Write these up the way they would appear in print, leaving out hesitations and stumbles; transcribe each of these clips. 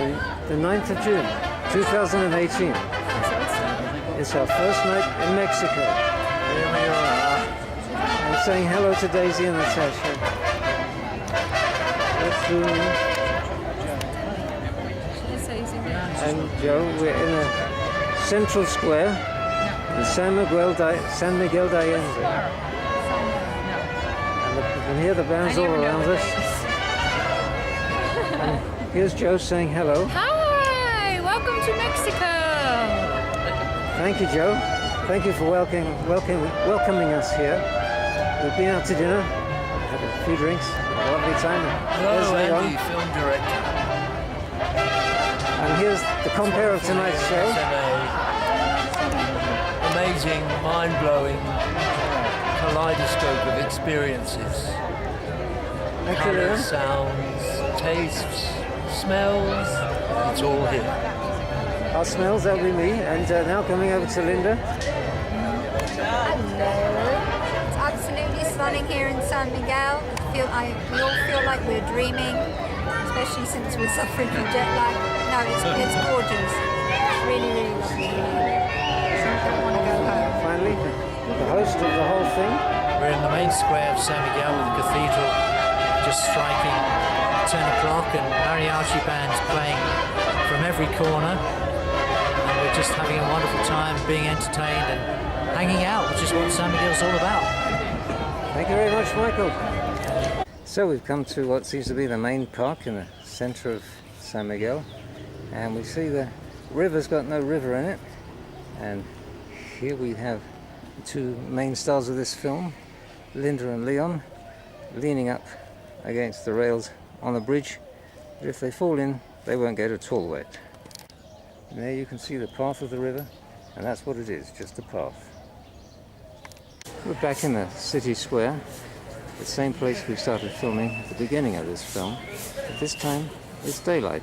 The 9th of June, 2018. It's our first night in Mexico. Here we are. I'm saying hello to Daisy and Natasha. And Joe, we're in a central square in San Miguel de Allende. And you can hear the bands all around us. And here's Joe saying hello. Hi! Welcome to Mexico! Thank you, Joe. Thank you for welcoming us here. We've been out to dinner, had a few drinks, a lovely time. Hello, Andy, film director. And here's the compare of tonight's show. An amazing, mind-blowing kaleidoscope of experiences. Colours, sounds, tastes, smells, it's all here. Our smells, that'll be me. And now coming over to Linda. Hello. It's absolutely stunning here in San Miguel. We all feel like we're dreaming, especially since we're suffering from jet lag. No, it's gorgeous. It's really, really lovely. So I don't want to go home. Finally, the host of the whole thing. We're in the main square of San Miguel with the cathedral just striking 10 o'clock and mariachi bands playing from every corner. And we're just having a wonderful time being entertained and hanging out, which is what San Miguel's all about. Thank you very much, Michael. So we've come to what seems to be the main park in the center of San Miguel. And we see the river's got no river in it. And here we have the two main stars of this film, Linda and Leon, leaning up against the rails on the bridge. But if they fall in, they won't get at all wet. And there you can see the path of the river, and that's what it is, just a path. We're back in the city square, the same place we started filming at the beginning of this film. But this time, it's daylight.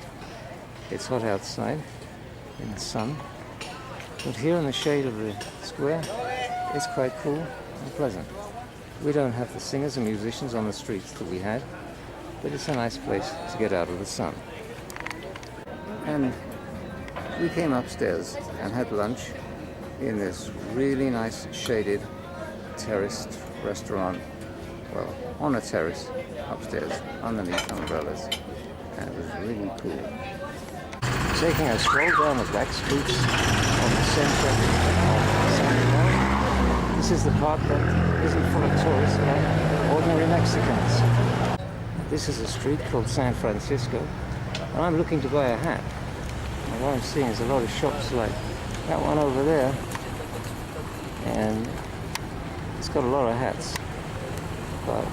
It's hot outside in the sun, but here in the shade of the square, it's quite cool and pleasant. We don't have the singers and musicians on the streets that we had, but it's a nice place to get out of the sun. And we came upstairs and had lunch in this really nice shaded terraced restaurant, well, on a terrace upstairs underneath umbrellas, and it was really cool. Taking a stroll down the back streets of the center of San Miguel. This is the park that isn't full of tourists, but ordinary Mexicans. This is a street called San Francisco, and I'm looking to buy a hat. And what I'm seeing is a lot of shops like that one over there, and it's got a lot of hats, but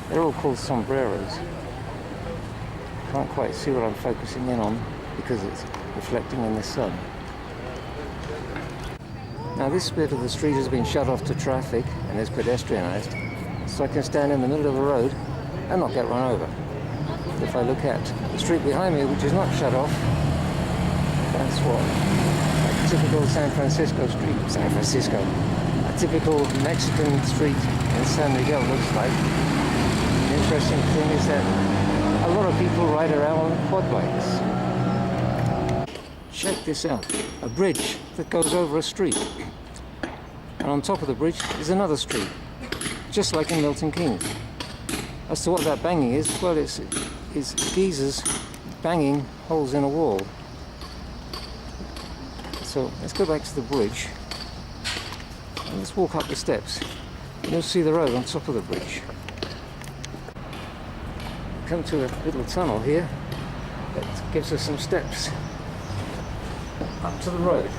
they're all called sombreros. Can't quite see what I'm focusing in on because it's reflecting in the sun. Now this bit of the street has been shut off to traffic and is pedestrianised, so I can stand in the middle of the road and not get run over. If I look at the street behind me, which is not shut off, that's what a typical San Francisco street, a typical Mexican street in San Miguel looks like. The interesting thing is that a lot of people ride around on quad bikes. Check this out, a bridge that goes over a street. And on top of the bridge is another street, just like in Milton Keynes. As to what that banging is, well, it's geezers banging holes in a wall. So let's go back to the bridge and let's walk up the steps. And you'll see the road on top of the bridge. Come to a little tunnel here that gives us some steps up to the road.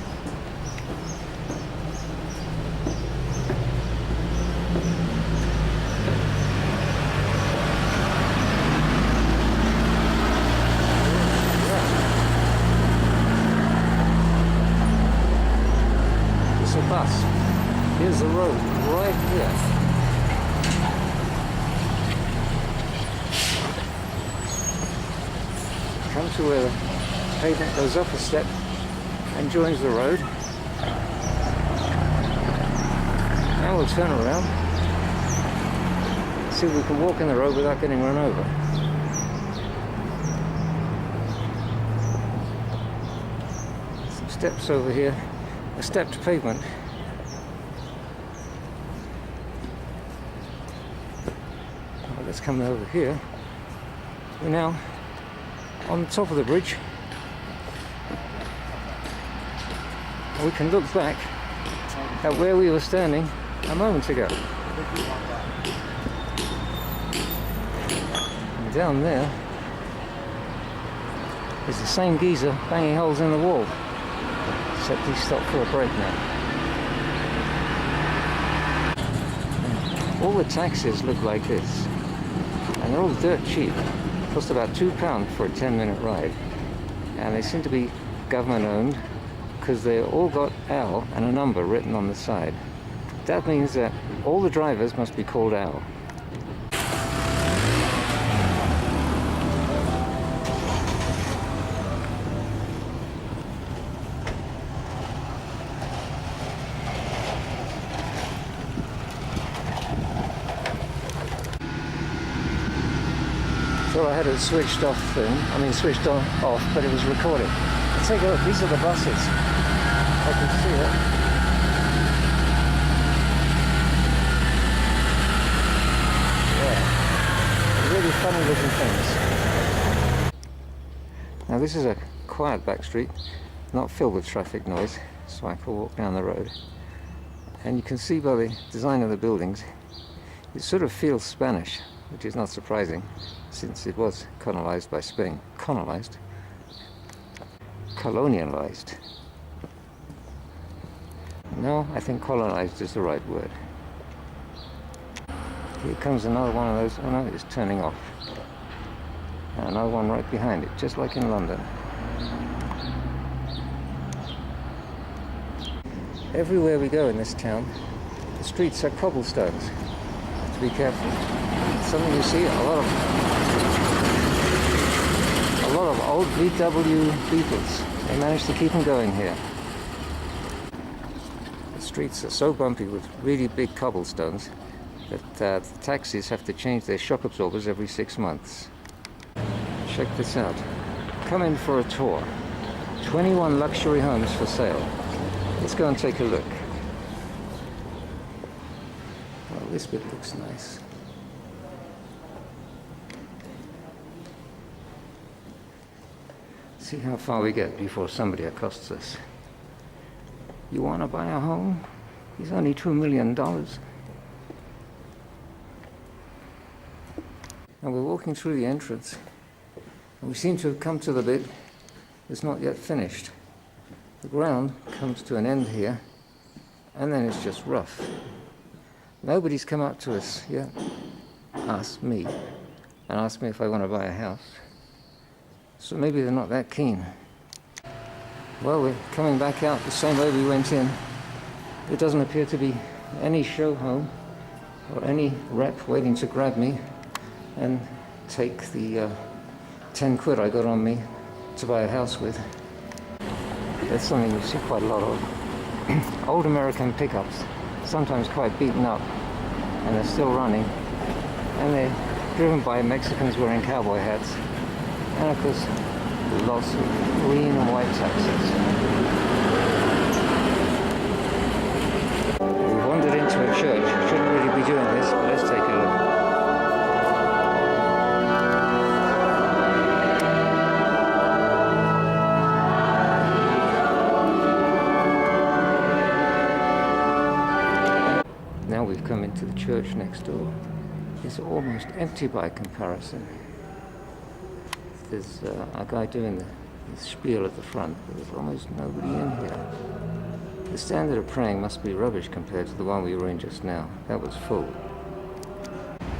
It's a bus. Here's the road right here. Come to where the pavement goes up a step and joins the road. Now we'll turn around, see if we can walk in the road without getting run over. Steps over here, a stepped pavement. Well, let's come over here. We're now on the top of the bridge. We can look back at where we were standing a moment ago. And down there is the same geezer banging holes in the wall, except he's stopped for a break now. And all the taxis look like this, and they're all dirt cheap. Cost about £2 for a 10-minute ride, and they seem to be government owned because they all got Al and a number written on the side. That means that all the drivers must be called Al. So I had it switched off switched on off, but it was recording. Let's take a look. These are the buses. I can see it. Yeah. Really funny looking things. Now this is a quiet back street, not filled with traffic noise, so I can walk down the road. And you can see by the design of the buildings, it sort of feels Spanish, which is not surprising, since it was colonized by Spain. Colonialized. No, I think colonized is the right word. Here comes another one of those. Oh no, it's turning off. And another one right behind it, just like in London. Everywhere we go in this town, the streets are cobblestones. Have to be careful. Something you see, a lot of old VW Beetles. They managed to keep them going here. The streets are so bumpy with really big cobblestones that the taxis have to change their shock absorbers every 6 months. Check this out. Come in for a tour. 21 luxury homes for sale. Let's go and take a look. Well, this bit looks nice. See how far we get before somebody accosts us. You want to buy a home? It's only $2 million. And we're walking through the entrance, and we seem to have come to the bit that's not yet finished. The ground comes to an end here, and then it's just rough. Nobody's come up to us yet, me, and asked me if I want to buy a house. So maybe they're not that keen. Well, we're coming back out the same way we went in. There doesn't appear to be any show home or any rep waiting to grab me and take the 10 quid I got on me to buy a house with. That's something you see quite a lot of. Old American pickups, sometimes quite beaten up, and they're still running. And they're driven by Mexicans wearing cowboy hats. And of course, lots of green and white taxis. We wandered into a church. Shouldn't really be doing this, but let's take a look. Now we've come into the church next door. It's almost empty by comparison. There's a guy doing the spiel at the front, but there's almost nobody in here. The standard of praying must be rubbish compared to the one we were in just now. That was full.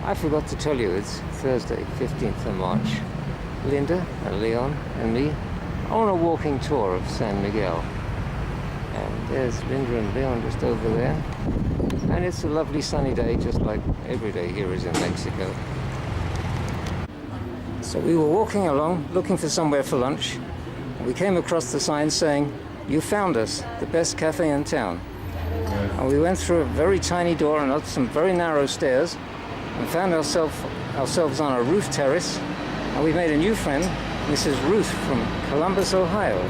I forgot to tell you, it's Thursday, 15th of March. Linda and Leon and me are on a walking tour of San Miguel. And there's Linda and Leon just over there. And it's a lovely sunny day, just like every day here is in Mexico. So we were walking along, looking for somewhere for lunch. And we came across the sign saying, "You found us, the best cafe in town." And we went through a very tiny door and up some very narrow stairs and found ourselves on a roof terrace. And we made a new friend, Mrs. Ruth from Columbus, Ohio.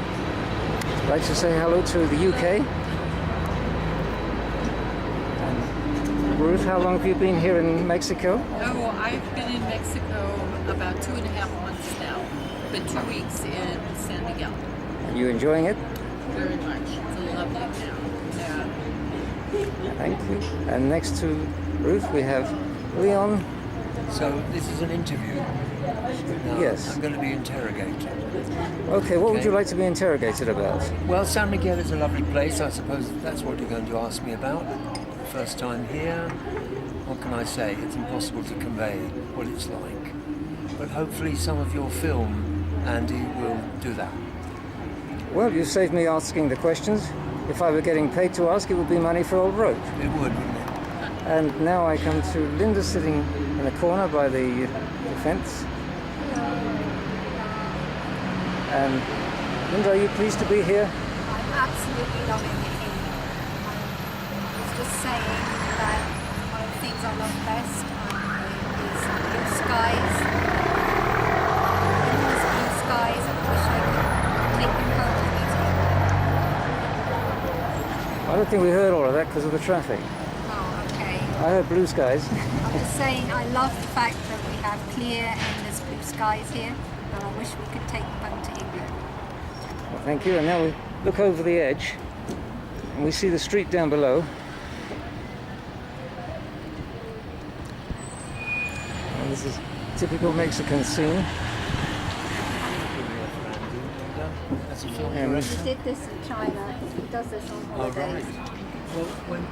I'd like to say hello to the UK. And Ruth, how long have you been here in Mexico? Oh, I've been in Mexico about 2.5 months now. Been 2 weeks in San Miguel. Are you enjoying it? Very much. It's a lovely town. Yeah. Thank you. And next to Ruth, we have Leon. So this is an interview. Now, Yes. I'm going to be interrogated. Okay, what would Okay. you like to be interrogated about? Well, San Miguel is a lovely place. I suppose that's what you're going to ask me about. First time here. What can I say? It's impossible to convey what it's like. But hopefully some of your film, Andy, will do that. Well, you saved me asking the questions. If I were getting paid to ask, it would be money for old rope. It would, wouldn't it? And now I come to Linda sitting in the corner by the fence. And Linda, are you pleased to be here? I'm absolutely loving it here. I was just saying that one of the things I love best is blue skies. These blue skies, I wish I could take them home with me too. I don't think we heard all of that because of the traffic. Oh, okay. I heard blue skies. I'm just saying I love the fact that we have clear, endless blue skies here, and I wish we could take them home to England. Well, thank you. And now we look over the edge and we see the street down below. And this is typical Mexican scene. That's a film And director. He did this in China. He does this on Oh, holidays. right. Well, when...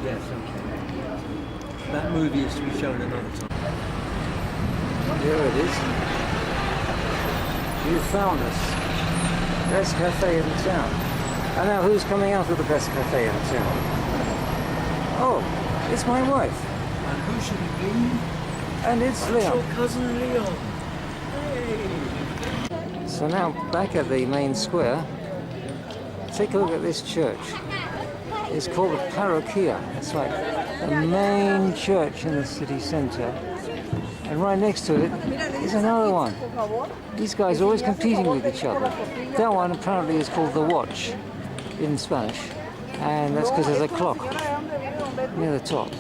Yes, okay. That movie is to be shown another time. here it is. You found us. Best cafe in town. And now who's coming out of the best cafe in town? Oh, it's my wife. And who should it be? And it's It's your Leon. cousin Leon. Hey! So now back at the main square, take a look at this church. It's called the Parroquia. It's like the main church in the city centre. And right next to it is another one. These guys are always competing with each other. That one apparently is called the Watch in Spanish. And that's because there's a clock near the top.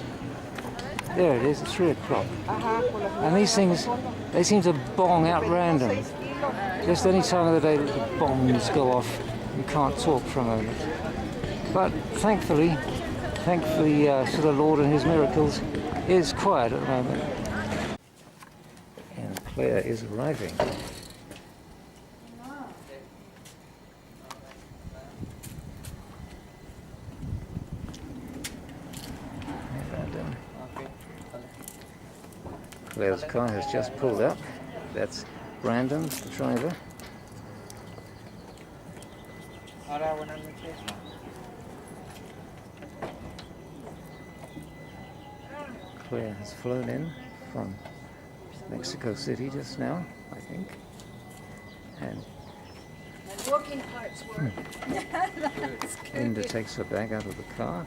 There it is, it's 3 o'clock. And these things, they seem to bong out random. Just any time of the day that the bombs go off, you can't talk for a moment. But thankfully to the Lord and his miracles, it's quiet at the moment. And Claire is arriving. Claire's car has just pulled up. That's Brandon, the driver. Claire has flown in from Mexico City just now, I think. And Working parts work. Linda takes her bag out of the car.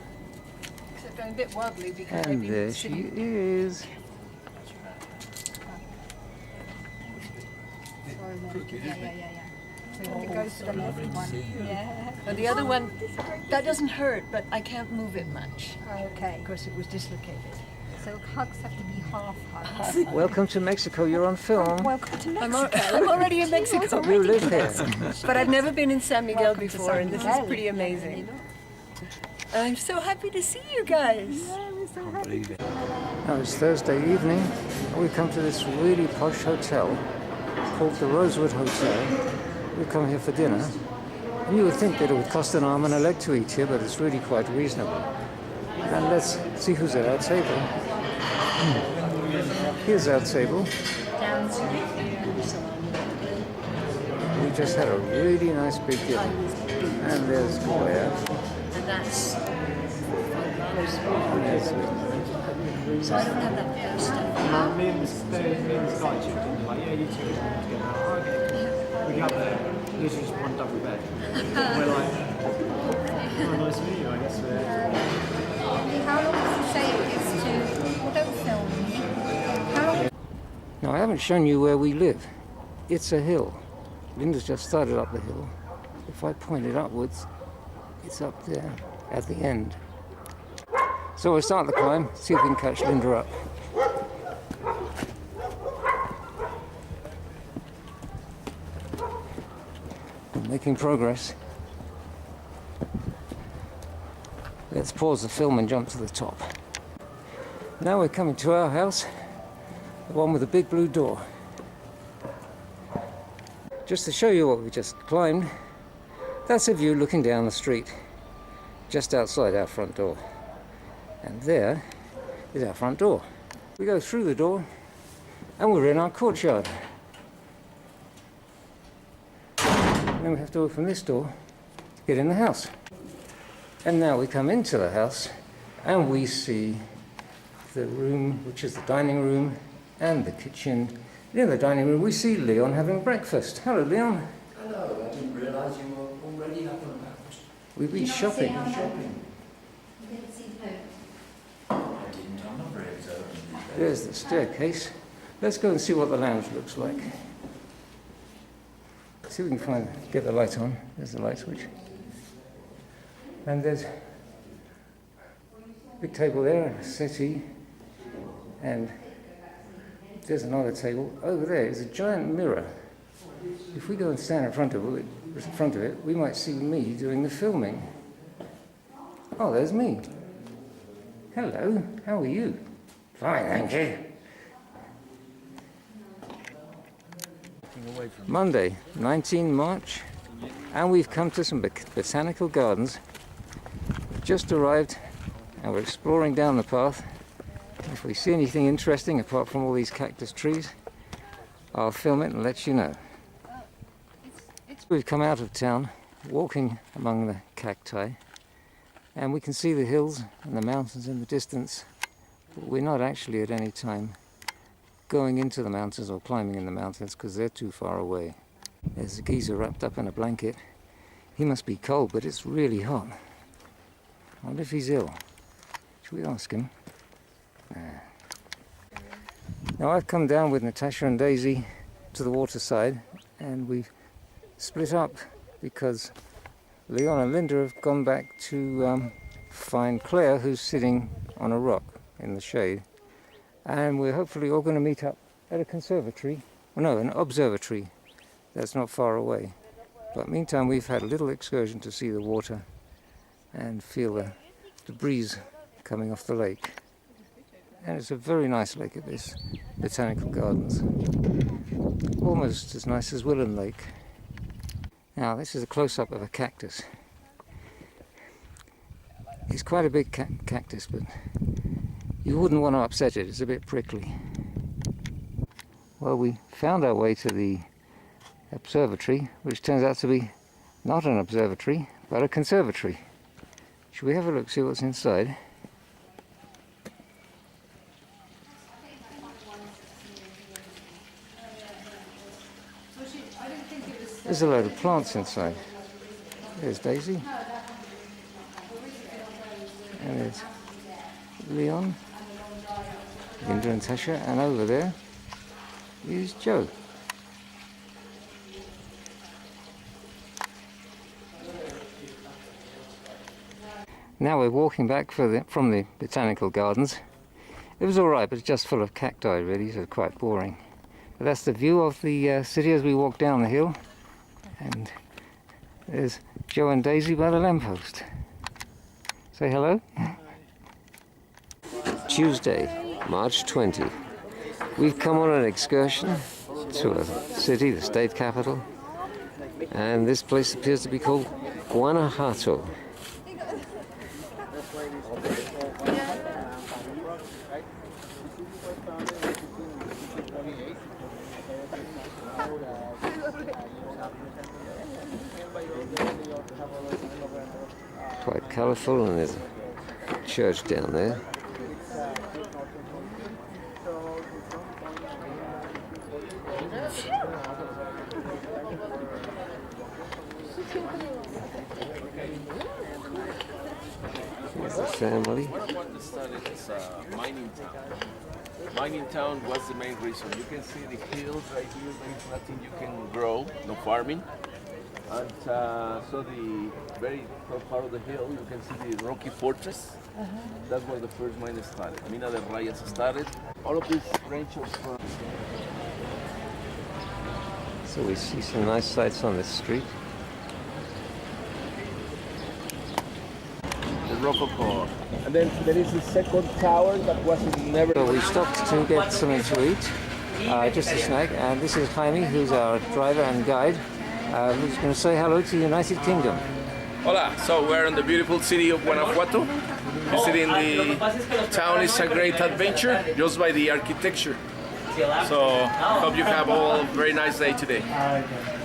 Except I'm a bit wobbly because And there she is. It goes to the left one. Yeah. But the other one, that doesn't hurt, but I can't move it much Okay. because it was dislocated. So hugs have to be half hugs. Welcome to Mexico, you're on film. Welcome to I'm Mexico. already in Mexico, You live here. but I've never been in San Miguel Welcome to before, San and this is Miguel. pretty amazing. I'm so happy to see you guys. Believe it. Now it's Thursday evening. We've come to this really posh hotel called the Rosewood Hotel. We've come here for dinner. And you would think that it would cost an arm and a leg to eat here, but it's really quite reasonable. And let's see who's at our table. Here's our table. We just had a really nice big dinner. And there's Claire. And that's So I don't have that bad stuff. Me and the guy chipped in, like, yeah, you two can come together. Oh, okay. We got there, literally just one double bed. We're like, oh, nice to meet you, I guess. How long does it say it is to... Well, don't film me. How long... now I haven't shown you where we live. It's a hill. Linda's just started up the hill. If I point it upwards, it's up there at the end. So we'll start the climb, see if we can catch Linda up. We're making progress. Let's pause the film and jump to the top. Now we're coming to our house, the one with the big blue door. Just to show you what we just climbed, that's a view looking down the street, just outside our front door. And there is our front door. We go through the door and we're in our courtyard. And then we have to open this door to get in the house. And now we come into the house and we see the room, which is the dining room, and the kitchen. In the dining room we see Leon having breakfast. Hello, Leon. Hello, I didn't realise you were already up and about. We've been shopping. I didn't, I'm not very observant. There's the staircase. Let's go and see what the lounge looks like. See if we can get the light on. There's the light switch. And there's a big table there, a settee, and there's another table. Over there is a giant mirror. If we go and stand in front of it, we might see me doing the filming. Oh, there's me. Hello, how are you? Fine, thank you. Monday, 19 March, and we've come to some botanical gardens. We've just arrived and we're exploring down the path. If we see anything interesting apart from all these cactus trees, I'll film it and let you know. We've come out of town, walking among the cacti, and we can see the hills and the mountains in the distance, but we're not actually at any time going into the mountains or climbing in the mountains because they're too far away. There's a geezer wrapped up in a blanket. He must be cold, but it's really hot. I wonder if he's ill. Should we ask him? Now I've come down with Natasha and Daisy to the waterside, and we've split up because Leon and Linda have gone back to find Claire, who's sitting on a rock in the shade, and we're hopefully all going to meet up at a conservatory, an observatory that's not far away. But meantime we've had a little excursion to see the water and feel the breeze coming off the lake. And it's a very nice lake at this Botanical Gardens. Almost as nice as Willen Lake. Now this is a close-up of a cactus. It's quite a big cactus, but you wouldn't want to upset it, it's a bit prickly. Well, we found our way to the observatory, which turns out to be not an observatory, but a conservatory. Should we have a look, see what's inside? There's a load of plants inside. There's Daisy. And there's Leon, Linda and Tasha, and over there is Joe. Now we're walking back from the Botanical Gardens. It was alright, but it's just full of cacti really, so quite boring. But that's the view of the city as we walk down the hill. And there's Joe and Daisy by the lamppost. Say hello. Tuesday, March 20. We've come on an excursion to a city, the state capital, and this place appears to be called Guanajuato. Quite colourful, and there's a church down there. Here's the family. What started as a mining town. Mining town was the main reason. You can see the hills right here, there is nothing you can grow, no farming. And so the very top part of the hill, you can see the Rocky Fortress. That's where the first mine started. Mina de Rayas started. All of this range of... So we see some nice sights on this street. the Rococo. And then there is a second tower that was never... So we stopped to get something to eat, just a snack, and this is Jaime, who's our driver and guide, who's going to say hello to the United Kingdom. Hola, so we're in the beautiful city of Guanajuato. Visiting the town is a great adventure just by the architecture. So hope you have all a very nice day today.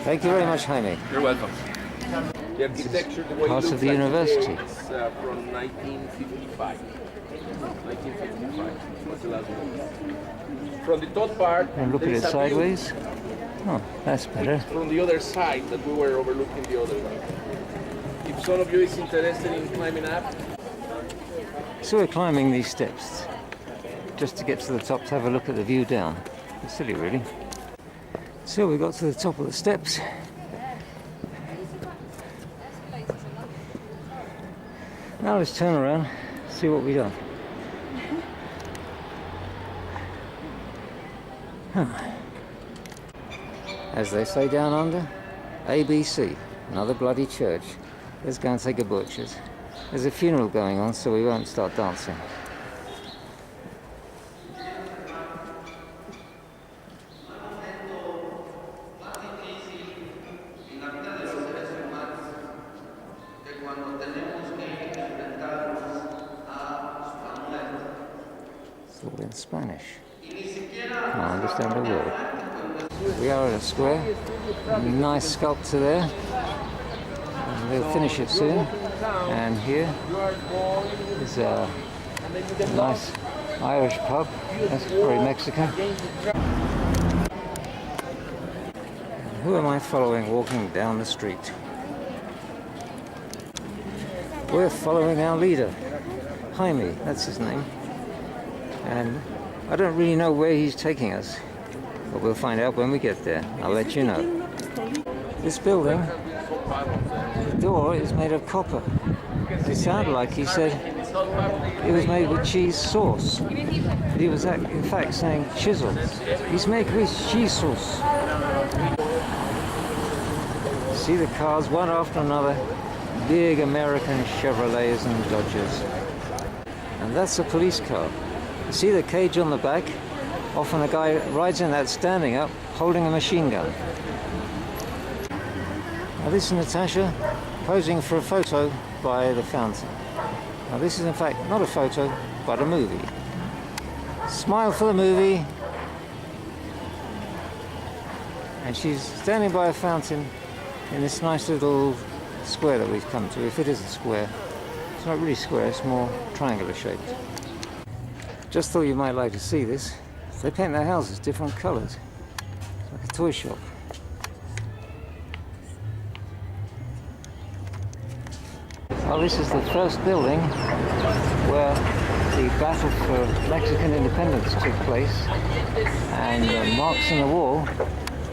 Thank you very much, Jaime. You're welcome. The architecture, the way Part it of looks the like university. today, it's from 1955. 1955 was the last one. From the top part, And look at there it is a view sideways. Oh, that's better. from the other side that we were overlooking the other one. If some of you is interested in climbing up, So we're climbing these steps just to get to the top to have a look at the view down. It's silly, really. So we got to the top of the steps. Now let's turn around, see what we done. As they say down under, ABC, another bloody church. Let's go and take a butcher's. There's a funeral going on, so we won't start dancing. It's all in Spanish. Can't understand a word. We are in a square. Nice sculpture there. And they'll finish it soon. And here is a nice Irish pub. That's very Mexican. Who am I following walking down the street? We're following our leader, Jaime, that's his name. And I don't really know where he's taking us, but we'll find out when we get there. I'll let you know. This building, the door is made of copper. It sounded like he said it was made with cheese sauce. But he was in fact saying chisels. He's made with cheese sauce. See the cars one after another. Big American Chevrolets and Dodges. And that's a police car. You see the cage on the back? Often a guy rides in that standing up, holding a machine gun. Now this is Natasha posing for a photo by the fountain. Now this is in fact not a photo, but a movie. Smile for the movie. And she's standing by a fountain in this nice little square that we've come to, if it is a square. It's not really square, it's more triangular shaped. Just thought you might like to see this. They paint their houses different colours. It's like a toy shop. Well, this is the first building where the battle for Mexican independence took place, and the marks in the wall,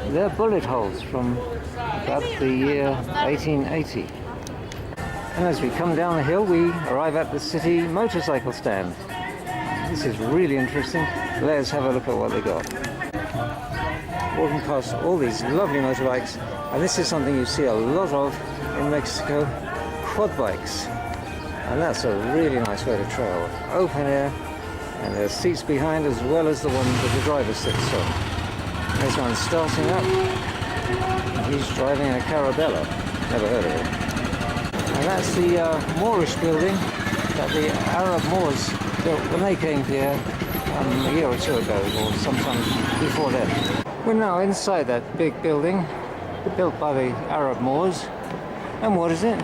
they're bullet holes from about the year 1880. And as we come down the hill, we arrive at the city motorcycle stand. This is really interesting. Let's have a look at what they got. Walking past all these lovely motorbikes, and this is something you see a lot of in Mexico, quad bikes. And that's a really nice way to travel. Open air, and there's seats behind as well as the one that the driver sits on. There's one starting up. He's driving a Carabella. Never heard of it. And that's the Moorish building that the Arab Moors built when they came here a year or two ago, or sometime before then. We're now inside that big building built by the Arab Moors. And what is it?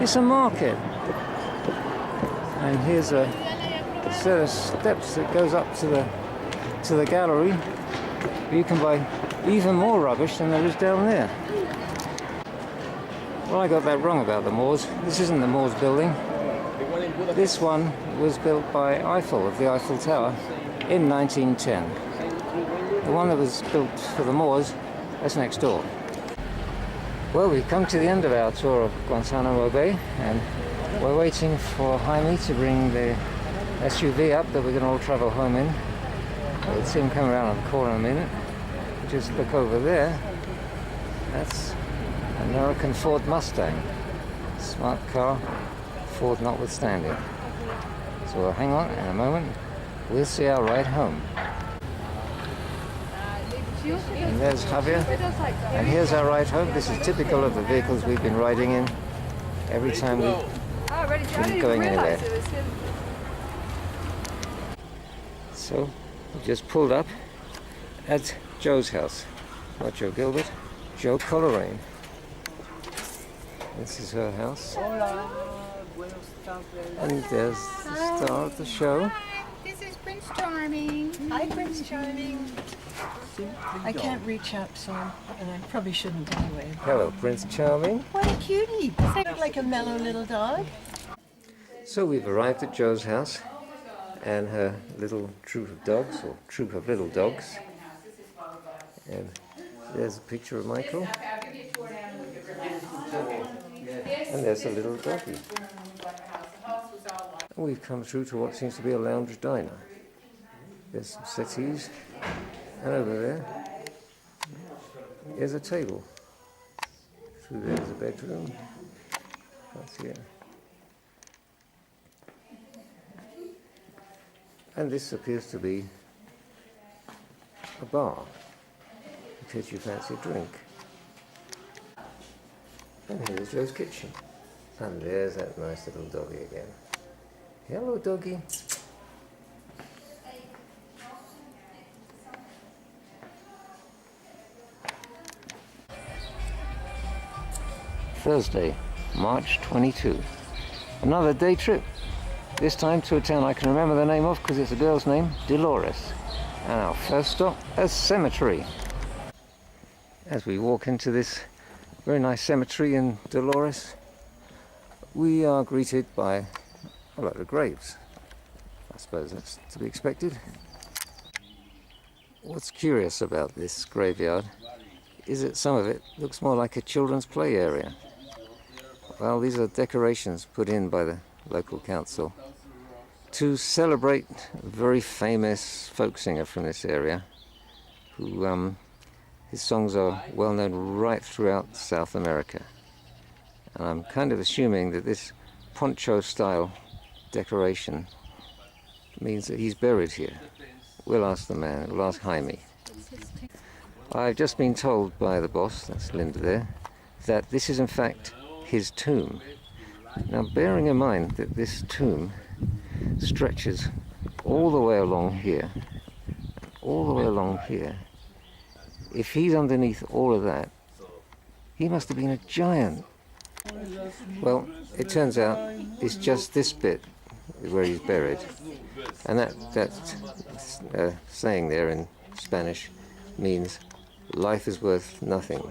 It's a market. And here's a set of steps that goes up to the gallery. You can buy even more rubbish than there is down there. Well, I got that wrong about the Moors. This isn't the Moors building. This one was built by Eiffel of the Eiffel Tower in 1910. The one that was built for the Moors, that's next door. Well, we've come to the end of our tour of Guantanamo Bay, and we're waiting for Jaime to bring the SUV up that we're going to all travel home in. We'll see him come around the corner in a minute. Just look over there. That's an American Ford Mustang. Smart car, Ford notwithstanding. So we'll hang on in a moment. We'll see our ride home. And there's Javier. And here's our ride home. This is typical of the vehicles we've been riding in every time we've been going anywhere. So we just pulled up at Joe's house. Not Joe Gilbert, Joe Coleraine. This is her house. And there's the star of the show. This is Prince Charming. Hi, Prince Charming. I can't reach up, so, and I probably shouldn't anyway. Hello, Prince Charming. What a cutie. Look like a mellow little dog. So we've arrived at Joe's house and her little troop of dogs, or troop of little dogs. And there's a picture of Michael. And there's a little doggy. And we've come through to what seems to be a lounge diner. There's some settees. And over there is a table. Through there's a bedroom. That's here. And this appears to be a bar, in case you fancy a drink. And here's Joe's kitchen. And there's that nice little doggy again. Hello, doggy. Thursday, March 22. Another day trip. This time to a town I can remember the name of because it's a girl's name, Dolores. And our first stop, a cemetery. As we walk into this very nice cemetery in Dolores, we are greeted by a lot of graves. I suppose that's to be expected. What's curious about this graveyard is that some of it looks more like a children's play area. Well, these are decorations put in by the local council to celebrate a very famous folk singer from this area who his songs are well known right throughout South America. And I'm kind of assuming that this poncho style decoration means that he's buried here. We'll ask the man, we'll ask Jaime. I've just been told by the boss, that's Linda there, that this is in fact his tomb. Now, bearing in mind that this tomb stretches all the way along here, if he's underneath all of that, he must have been a giant. Well, it turns out it's just this bit where he's buried, and that saying there in Spanish means life is worth nothing,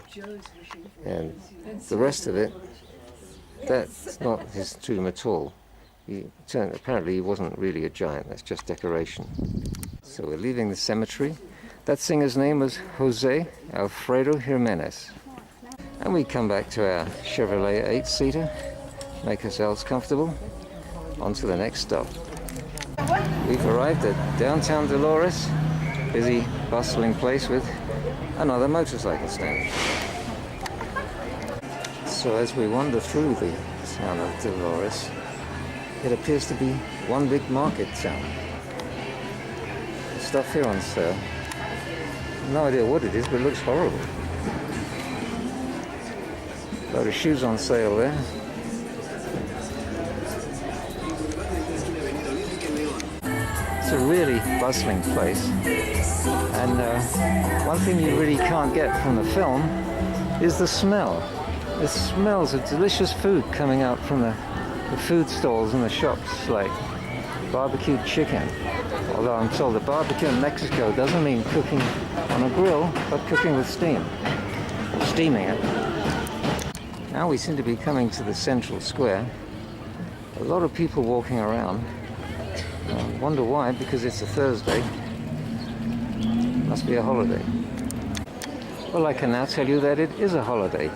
and the rest of it, that's not his tomb at all. Apparently he wasn't really a giant, that's just decoration. So we're leaving the cemetery. That singer's name was Jose Alfredo Jimenez. And we come back to our Chevrolet 8-seater, make ourselves comfortable, on to the next stop. We've arrived at downtown Dolores, busy, bustling place with another motorcycle stand. So as we wander through the town of Dolores, it appears to be one big market town. The stuff here on sale, no idea what it is, but it looks horrible. A load of shoes on sale there. It's a really bustling place, and one thing you really can't get from the film is the smell. The smells of delicious food coming out from the food stalls in the shops, like barbecued chicken. Although I'm told that barbecue in Mexico doesn't mean cooking on a grill, but cooking with steam, or steaming it. Now we seem to be coming to the central square. A lot of people walking around. I wonder why, because it's a Thursday. Must be a holiday. Well, I can now tell you that it is a holiday.